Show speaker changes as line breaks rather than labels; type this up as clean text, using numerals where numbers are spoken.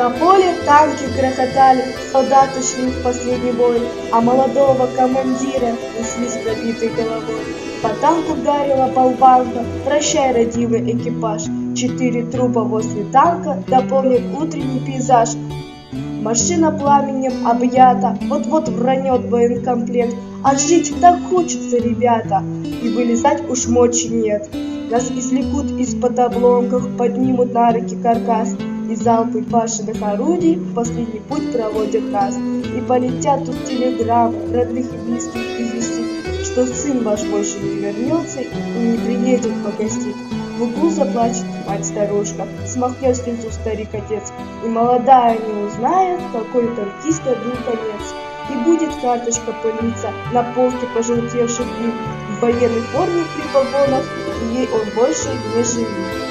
На поле танки грохотали, солдаты шли в последний бой, а молодого командира несли с пробитой головой. По танку ударила болванка, прощай, родимый экипаж. 4 трупа возле танка дополнит утренний пейзаж. Машина пламенем объята, вот-вот вранет военкомплект. А жить так хочется, ребята, и вылезать уж мочи нет. Нас извлекут из-под обломков, поднимут на руки каркас, и залпы башенных орудий в последний путь проводят нас. И полетят тут телеграммы родных и близких известить, что сын ваш больше не вернется и не приедет погостить. В углу заплачет мать-старушка, смахнет слезу старик-отец, и молодая не узнает, какой танкиста был конец. И будет карточка пылиться на полке пожелтевших книг, в военной форме при погонах, и ей он больше не живет.